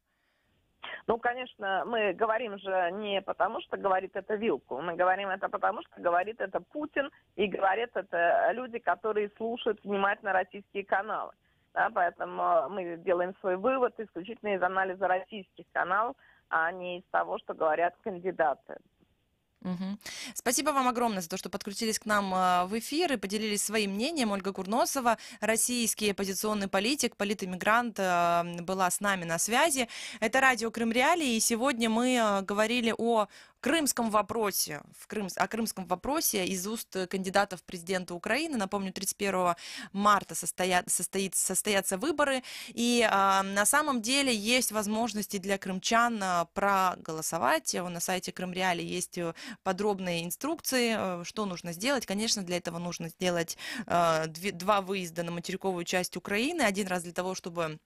Ну, конечно, мы говорим же не потому, что говорит это Вилкул, мы говорим это потому, что говорит это Путин, и говорят это люди, которые слушают внимательно российские каналы. Да, поэтому мы делаем свой вывод исключительно из анализа российских каналов, а не из того, что говорят кандидаты. Угу. Спасибо вам огромное за то, что подключились к нам в эфир и поделились своим мнением. Ольга Курносова, российский оппозиционный политик, политэмигрант, была с нами на связи. Это радио Крым Реалии, и сегодня мы говорили о крымском вопросе, о крымском вопросе из уст кандидатов в президенты Украины. Напомню, 31 марта состоятся выборы, и на самом деле есть возможности для крымчан проголосовать. На сайте Крым Реалии есть подробные инструкции, что нужно сделать. Конечно, для этого нужно сделать 2 выезда на материковую часть Украины. Один раз для того, чтобы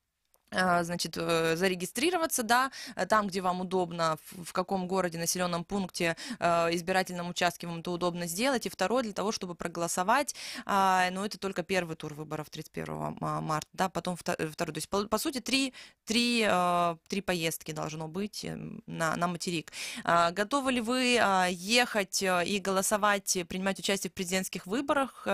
значит, зарегистрироваться, да, там, где вам удобно, в каком городе, населенном пункте, избирательном участке вам это удобно сделать, и второй для того, чтобы проголосовать, но это только первый тур выборов 31 марта, да, потом второй, то есть, по сути, три поездки должно быть на материк. Готовы ли вы ехать и голосовать, принимать участие в президентских выборах,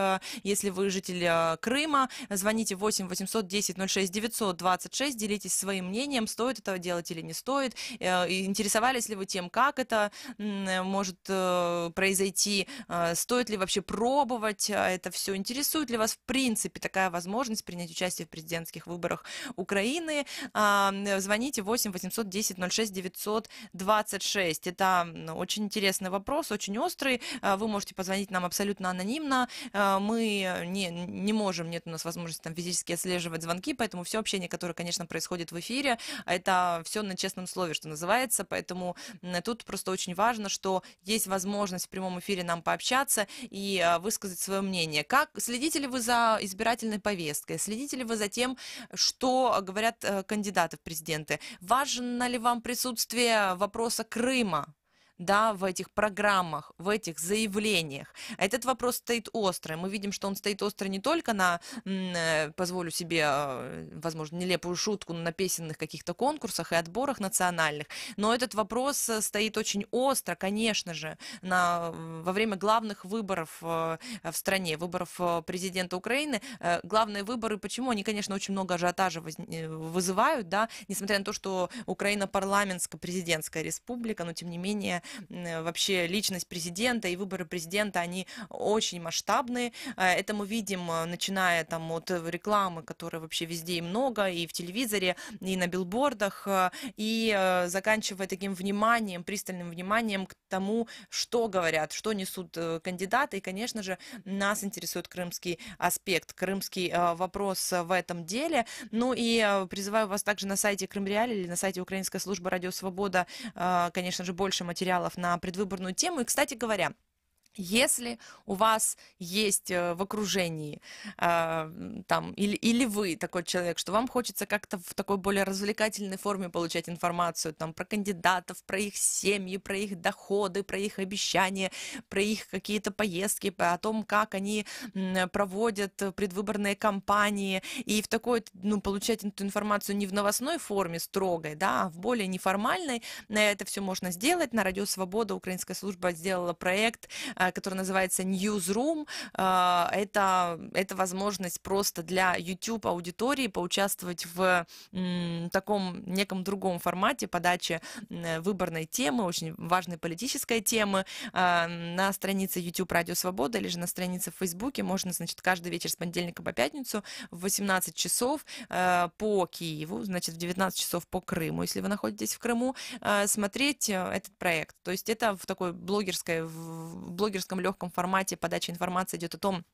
если вы житель Крыма? Звоните 8 800 10 06 926, делитесь своим мнением, стоит этого делать или не стоит, интересовались ли вы тем, как это может произойти, стоит ли вообще пробовать это все, интересует ли вас в принципе такая возможность принять участие в президентских выборах Украины. Звоните 8 800 10 06 926. Это очень интересный вопрос, очень острый. Вы можете позвонить нам абсолютно анонимно. Мы не можем, нет у нас возможности там физически отслеживать звонки, поэтому все общение, которое, конечно, происходит в эфире, это все на честном слове, что называется, поэтому тут просто очень важно, что есть возможность в прямом эфире нам пообщаться и высказать свое мнение. Следите ли вы за избирательной повесткой? Следите ли вы за тем, что говорят кандидаты в президенты? Важно ли вам присутствие вопроса Крыма? Да, в этих программах, в этих заявлениях. Этот вопрос стоит остро. Мы видим, что он стоит остро не только на, позволю себе, возможно, нелепую шутку, на песенных каких-то конкурсах и отборах национальных, но этот вопрос стоит очень остро, конечно же, во время главных выборов в стране, выборов президента Украины. Главные выборы, почему? Они, конечно, очень много ажиотажа вызывают, да, несмотря на то, что Украина парламентско-президентская республика, но, тем не менее, вообще личность президента и выборы президента, они очень масштабные. Это мы видим, начиная там от рекламы, которой вообще везде и много, и в телевизоре, и на билбордах, и заканчивая таким вниманием, пристальным вниманием к тому, что говорят, что несут кандидаты. И, конечно же, нас интересует крымский аспект, крымский вопрос в этом деле. Ну и призываю вас также на сайте Крым Реали или на сайте Украинской службы Радио Свобода, конечно же, больше материалов на предвыборную тему. И, кстати говоря, если у вас есть в окружении там, или вы такой человек, что вам хочется как-то в такой более развлекательной форме получать информацию там, про кандидатов, про их семьи, про их доходы, про их обещания, про их какие-то поездки, о том, как они проводят предвыборные кампании, и в такой, получать эту информацию не в новостной форме строгой, да, а в более неформальной, это все можно сделать. На Радио Свобода Украинская служба сделала проект, который называется Newsroom. Это возможность просто для YouTube аудитории поучаствовать в таком неком другом формате подачи выборной темы, очень важной политической темы. На странице YouTube Радио Свобода или же на странице в Фейсбуке можно, значит, каждый вечер с понедельника по пятницу в 18 часов по Киеву, значит, в 19 часов по Крыму, если вы находитесь в Крыму, смотреть этот проект. То есть это в такой блогерском легком формате подача информации идет о том,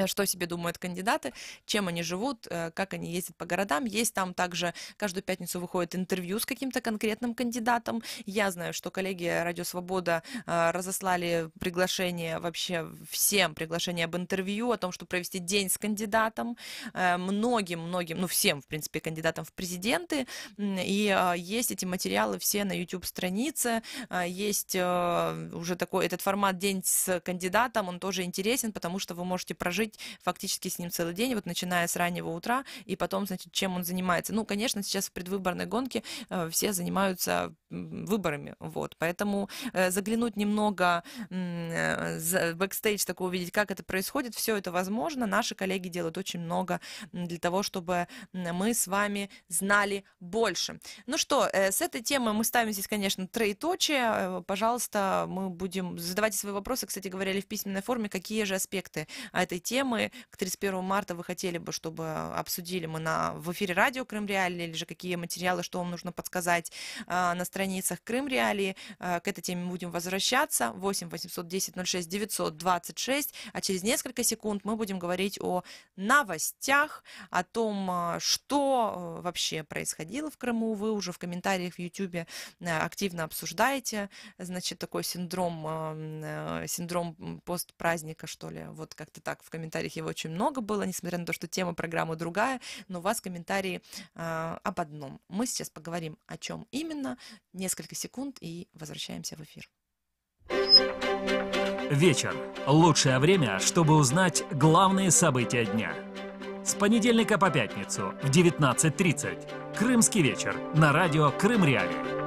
что себе думают кандидаты, чем они живут, как они ездят по городам. Есть там также, каждую пятницу выходит интервью с каким-то конкретным кандидатом. Я знаю, что коллеги Радио Свобода разослали приглашение вообще всем, приглашение об интервью, о том, чтобы провести день с кандидатом, многим, всем, в принципе, кандидатам в президенты. И есть эти материалы все на YouTube-странице. Есть уже такой, этот формат «День с кандидатом», он тоже интересен, потому что вы можете прожить фактически с ним целый день, вот начиная с раннего утра, и потом, значит, чем он занимается. Ну, конечно, сейчас в предвыборной гонке все занимаются выборами, вот, поэтому заглянуть немного в бэкстейдж, такой увидеть, как это происходит, все это возможно. Наши коллеги делают очень много для того, чтобы мы с вами знали больше. Ну что, с этой темой мы ставим здесь, конечно, троеточие. Пожалуйста, мы будем задавать свои вопросы, кстати говоря, или в письменной форме, какие же аспекты этой темы к 31 марта вы хотели бы, чтобы обсудили мы в эфире радио Крым Реалии, или же какие материалы, что вам нужно подсказать на страницах Крым Реалии. К этой теме мы будем возвращаться. 8 810 06 926. А через несколько секунд мы будем говорить о новостях, о том, что вообще происходило в Крыму. Вы уже в комментариях в YouTube активно обсуждаете. Значит, такой синдром постпраздника, что ли. Вот как-то так. В комментариях его очень много было, несмотря на то, что тема программы другая, но у вас комментарии об одном. Мы сейчас поговорим о чем именно. Несколько секунд и возвращаемся в эфир. Вечер. Лучшее время, чтобы узнать главные события дня. С понедельника по пятницу в 19:30. Крымский вечер на радио Крым Реалии.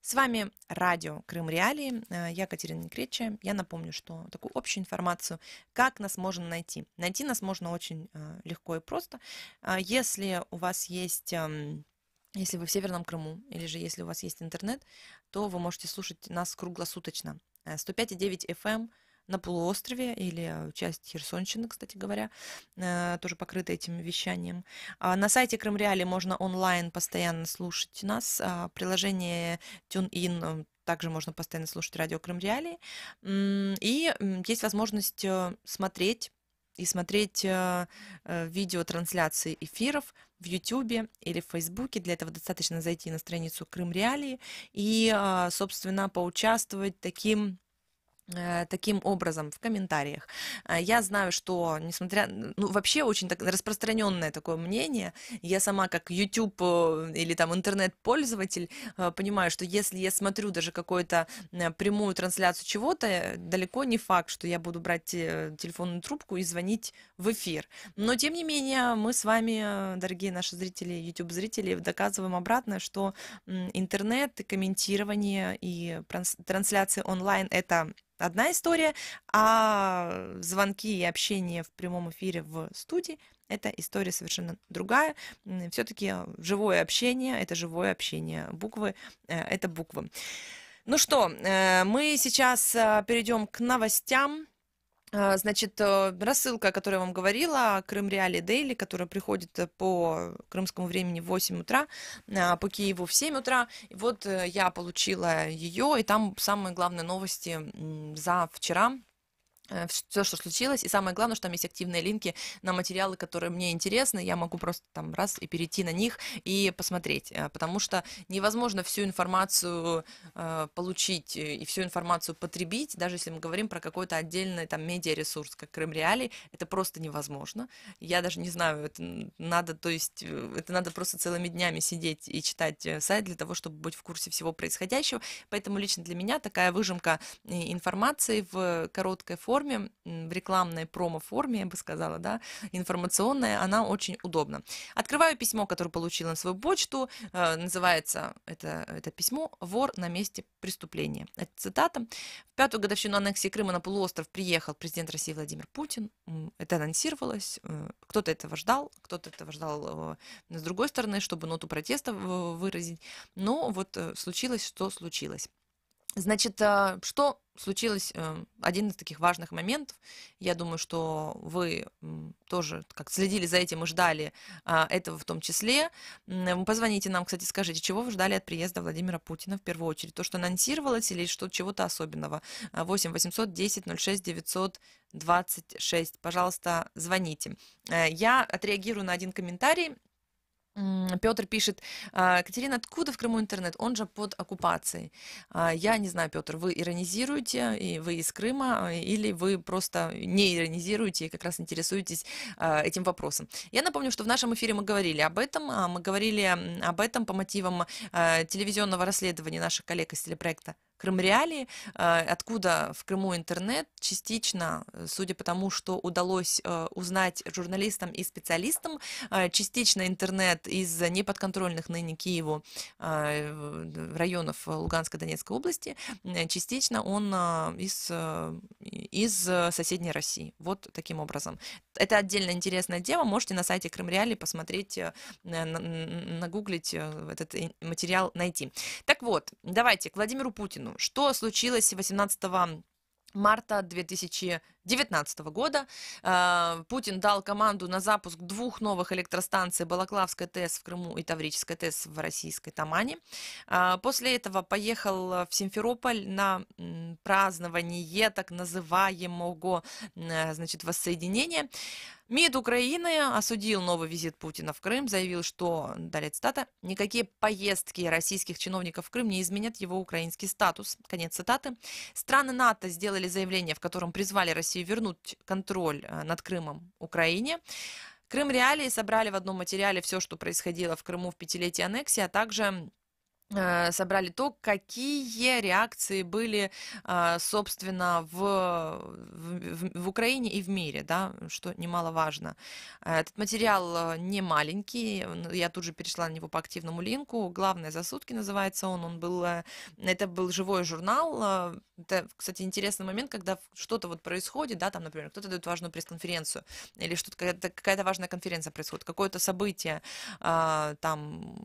С вами радио Крым Реалии, я Катерина Некречия. Я напомню, что такую общую информацию, как нас можно найти. Найти нас можно очень легко и просто. Если у вас есть, если вы в Северном Крыму, или же если у вас есть интернет, то вы можете слушать нас круглосуточно. 105,9 FM на полуострове или часть Херсонщины, кстати говоря, тоже покрыта этим вещанием. На сайте Крым Реалии можно онлайн постоянно слушать нас. Приложение TuneIn также можно постоянно слушать радио Крым Реалии. И есть возможность смотреть видеотрансляции эфиров в YouTube или в Фейсбуке. Для этого достаточно зайти на страницу Крым Реалии и, собственно, поучаствовать таким образом в комментариях. Я знаю, что, несмотря... вообще очень распространенное такое мнение. Я сама как YouTube или там интернет-пользователь понимаю, что если я смотрю даже какую-то прямую трансляцию чего-то, далеко не факт, что я буду брать телефонную трубку и звонить в эфир. Но, тем не менее, мы с вами, дорогие наши зрители, YouTube-зрители, доказываем обратное, что интернет, комментирование и трансляции онлайн — это одна история, а звонки и общение в прямом эфире в студии — это история совершенно другая. Все-таки живое общение — это живое общение, буквы — это буквы. Ну что, мы сейчас перейдем к новостям. Значит, рассылка, о которой я вам говорила, Крым Реали Дейли, которая приходит по крымскому времени в 8 утра, по Киеву в 7 утра. И вот я получила ее, и там самые главные новости за вчера. Все, что случилось, и самое главное, что там есть активные линки на материалы, которые мне интересны, я могу просто там раз и перейти на них и посмотреть, потому что невозможно всю информацию получить и всю информацию потребить, даже если мы говорим про какой-то отдельный там медиаресурс, как Крым Реалии, это просто невозможно. Я даже не знаю, это надо, то есть это надо просто целыми днями сидеть и читать сайт для того, чтобы быть в курсе всего происходящего, поэтому лично для меня такая выжимка информации в короткой форме, в рекламной промо-форме, я бы сказала, да, информационная, она очень удобна. Открываю письмо, которое получила на свою почту, называется это письмо «Вор на месте преступления». Это цитата. В 5-ю годовщину аннексии Крыма на полуостров приехал президент России Владимир Путин. Это анонсировалось, кто-то этого ждал с другой стороны, чтобы ноту протеста выразить, но вот случилось, что случилось. Значит, что случилось? Один из таких важных моментов. Я думаю, что вы тоже как следили за этим и ждали этого в том числе. Позвоните нам, кстати, скажите, чего вы ждали от приезда Владимира Путина в первую очередь? То, что анонсировалось, или что чего-то особенного? 8 800 10 06 926. Пожалуйста, звоните. Я отреагирую на один комментарий. Петр пишет: Катерина, откуда в Крыму интернет? Он же под оккупацией. Я не знаю, Петр, вы иронизируете, и вы из Крыма, или вы просто не иронизируете и как раз интересуетесь этим вопросом. Я напомню, что в нашем эфире мы говорили об этом. Мы говорили об этом по мотивам телевизионного расследования наших коллег из телепроекта Крым Реалии, откуда в Крыму интернет частично, судя по тому, что удалось узнать журналистам и специалистам, частично интернет из неподконтрольных ныне Киеву районов Луганской, Донецкой области, частично он из соседней России. Вот таким образом. Это отдельно интересная тема. Можете на сайте Крым Реалии посмотреть, нагуглить этот материал, найти. Так вот, давайте к Владимиру Путину. Что случилось 18 марта 2019 года? Путин дал команду на запуск 2 новых электростанций: Балаклавская ТЭС в Крыму и Таврическая ТЭС в российской Тамане. После этого поехал в Симферополь на празднование так называемого, значит, воссоединения. МИД Украины осудил новый визит Путина в Крым, заявил, что, далее цитата, «никакие поездки российских чиновников в Крым не изменят его украинский статус». Конец цитаты. Страны НАТО сделали заявление, в котором призвали Россию вернуть контроль над Крымом Украине. Крым Реалии собрали в одном материале все, что происходило в Крыму в 5-летие аннексии, а также собрали то, какие реакции были, собственно, в Украине и в мире, да, что немаловажно. Этот материал не маленький, я тут же перешла на него по активному линку. «Главное за сутки» называется он это был живой журнал. Это, кстати, интересный момент, когда что-то вот происходит, да, там, например, кто-то дает важную пресс-конференцию, или что-то, какая-то важная конференция происходит, какое-то событие, там,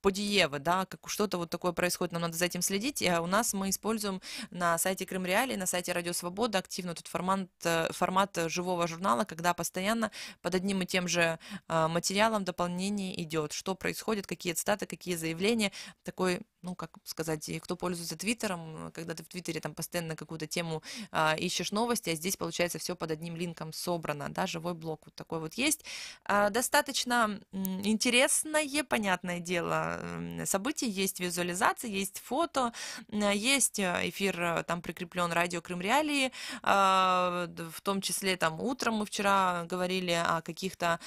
подиевы, да, как что-то вот такое происходит, нам надо за этим следить, и у нас мы используем на сайте Крым Реалии, на сайте Радио Свобода активно этот формат живого журнала, когда постоянно под одним и тем же материалом дополнение идет, что происходит, какие цитаты, какие заявления, такой, ну, как сказать, кто пользуется Твиттером, когда ты в Твиттере там постоянно какую-то тему ищешь новости, а здесь, получается, все под одним линком собрано, да, живой блог вот такой вот есть. Достаточно интересное, понятное дело, событий, есть визуализации, есть фото, есть эфир, там прикреплен радио Крым Реалии, в том числе там утром мы вчера говорили о каких-то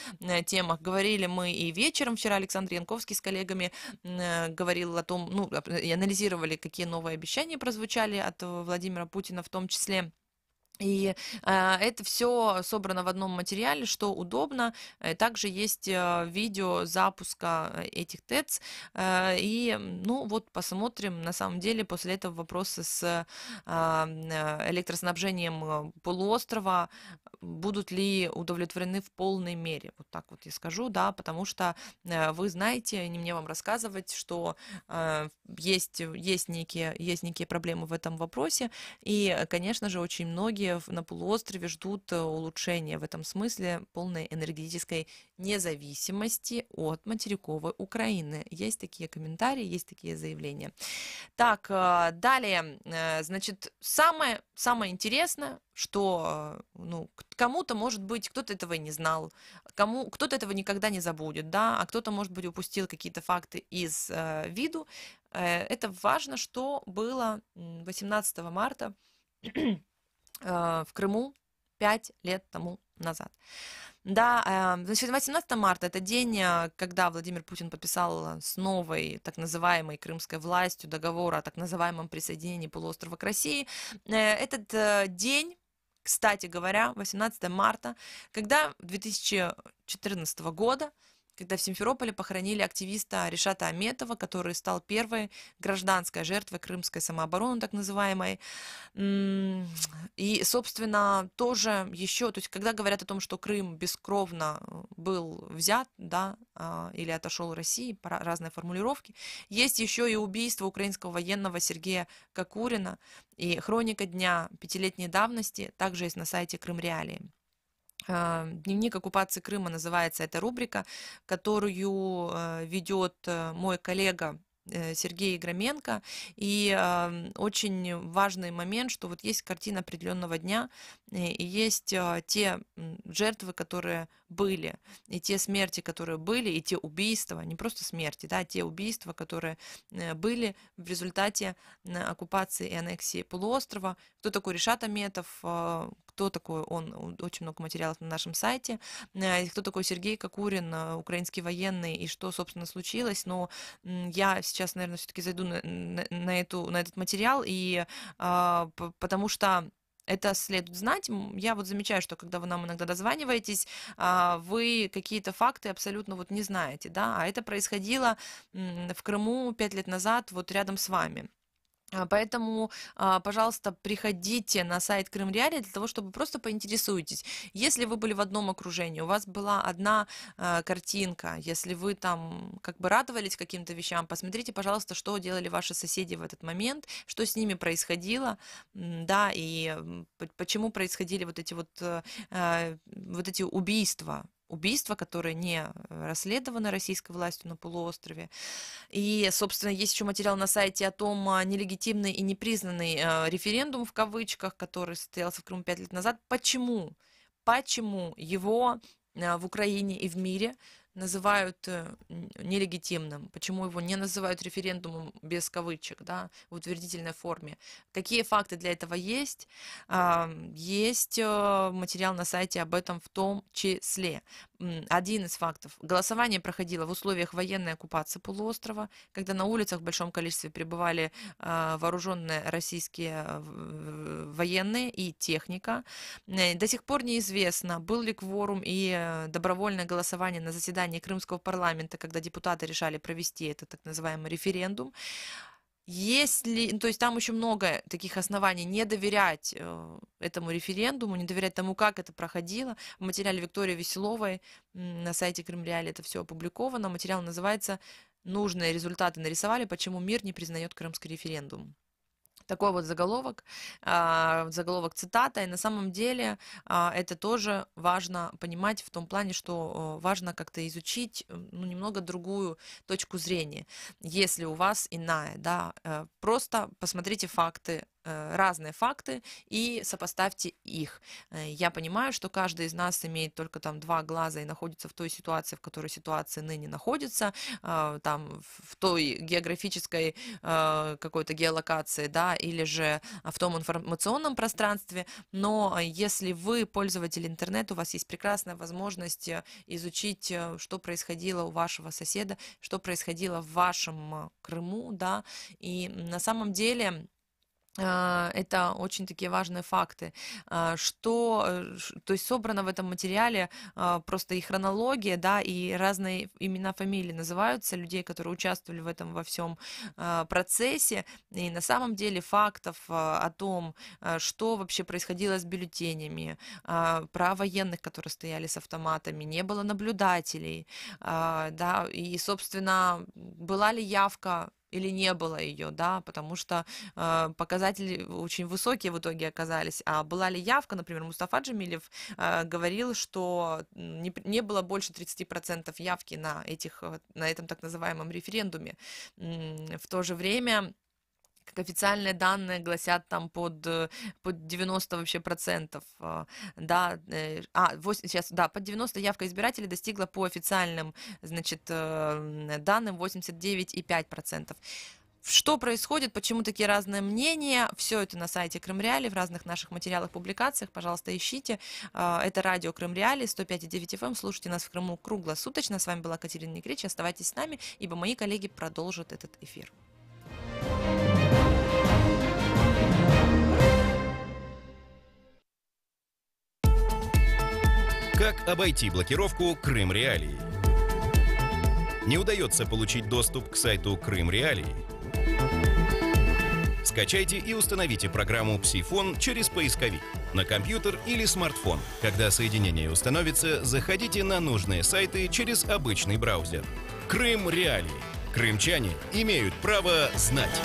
темах, говорили мы и вечером вчера, Александр Янковский с коллегами говорил о том, ну, и анализировали, какие новые обещания прозвучали от Владимира Путина в том числе. И это все собрано в одном материале, что удобно. Также есть видео запуска этих ТЭЦ. И, ну, вот посмотрим, на самом деле, после этого вопросы с электроснабжением полуострова будут ли удовлетворены в полной мере. Вот так вот я скажу, да, потому что вы знаете, не мне вам рассказывать, что есть некие проблемы в этом вопросе. И, конечно же, очень многие на полуострове ждут улучшения в этом смысле полной энергетической независимости от материковой Украины. Есть такие комментарии, есть такие заявления. Так, далее, значит, самое интересное, что, ну, кому-то, может быть, кто-то этого и не знал, кто-то этого никогда не забудет, да, а кто-то, может быть, упустил какие-то факты из виду. Это важно, что было 18 марта в Крыму 5 лет тому назад. Да, значит, 18 марта – это день, когда Владимир Путин подписал с новой так называемой крымской властью договор о так называемом присоединении полуострова к России. Этот день, кстати говоря, 18 марта, когда 2014 года, когда в Симферополе похоронили активиста Ришата Аметова, который стал первой гражданской жертвой крымской самообороны, так называемой. И, собственно, тоже еще, то есть, когда говорят о том, что Крым бескровно был взят, да, или отошел России, разные формулировки, есть еще и убийство украинского военного Сергея Кокурина, и хроника дня 5-летней давности также есть на сайте Крым Реалии. Дневник оккупации Крыма называется эта рубрика, которую ведет мой коллега Сергей Громенко. И очень важный момент, что вот есть картина определенного дня, и есть те жертвы, которые были, и те смерти, которые были, и те убийства, не просто смерти, да, те убийства, которые были в результате оккупации и аннексии полуострова. Кто такой Ришат Аметов, кто такой он, очень много материалов на нашем сайте, кто такой Сергей Кокурин, украинский военный, и что, собственно, случилось. Но я сейчас, наверное, все-таки зайду на этот материал, и потому что это следует знать. Я вот замечаю, что когда вы нам иногда дозваниваетесь, вы какие-то факты абсолютно вот не знаете, да, а это происходило в Крыму 5 лет назад, вот рядом с вами. Поэтому, пожалуйста, приходите на сайт Крым Реалии для того, чтобы просто поинтересуйтесь. Если вы были в одном окружении, у вас была одна картинка, если вы там как бы радовались каким-то вещам, посмотрите, пожалуйста, что делали ваши соседи в этот момент, что с ними происходило, да, и почему происходили вот эти убийства, которые не расследованы российской властью на полуострове. И, собственно, есть еще материал на сайте о том, нелегитимный и непризнанный референдум, в кавычках, который состоялся в Крыму 5 лет назад. Почему его в Украине и в мире называют нелегитимным, почему его не называют референдумом без кавычек, да, в утвердительной форме. Какие факты для этого есть? Есть материал на сайте об этом в том числе. Один из фактов. Голосование проходило в условиях военной оккупации полуострова, когда на улицах в большом количестве пребывали вооруженные российские военные и техника. До сих пор неизвестно, был ли кворум и добровольное голосование на заседании Крымского парламента, когда депутаты решали провести этот так называемый референдум. То есть там еще много таких оснований не доверять этому референдуму, не доверять тому, как это проходило. В материале Виктории Веселовой на сайте Крым Реалии это все опубликовано. Материал называется «Нужные результаты нарисовали, почему мир не признает крымский референдум». Такой вот заголовок цитата, и на самом деле это тоже важно понимать в том плане, что важно как-то изучить немного другую точку зрения, если у вас иная, да, просто посмотрите факты, разные факты и сопоставьте их. Я понимаю, что каждый из нас имеет только там 2 глаза и находится в той ситуации, в которой ситуация ныне находится, там в той географической какой-то геолокации, да, или же в том информационном пространстве, но если вы пользователь интернета, у вас есть прекрасная возможность изучить, что происходило у вашего соседа, что происходило в вашем Крыму, да, и на самом деле Это очень такие важные факты, то есть собрано в этом материале просто и хронология, да, и разные имена, фамилии называются людей, которые участвовали в этом во всем процессе, и на самом деле фактов о том, что вообще происходило с бюллетенями, про военных, которые стояли с автоматами, не было наблюдателей, да, и, собственно, была ли явка или не было ее, да, потому что показатели очень высокие в итоге оказались. А была ли явка, например, Мустафа Джемилев говорил, что не было больше 30% явки на этом так называемом референдуме. В то же время, как официальные данные гласят, там под 90 вообще процентов, да, под 90 явка избирателей достигла по официальным, значит, данным 89,5%. Что происходит, почему такие разные мнения, все это на сайте Крым Реалии, в разных наших материалах, публикациях, пожалуйста, ищите. Это радио Крым Реалии, 105,9 FM, слушайте нас в Крыму круглосуточно. С вами была Катерина Некрич, оставайтесь с нами, ибо мои коллеги продолжат этот эфир. Как обойти блокировку Крым Реалии? Не удается получить доступ к сайту Крым Реалии? Скачайте и установите программу Псифон через поисковик на компьютер или смартфон. Когда соединение установится, заходите на нужные сайты через обычный браузер. Крым Реалии. Крымчане имеют право знать.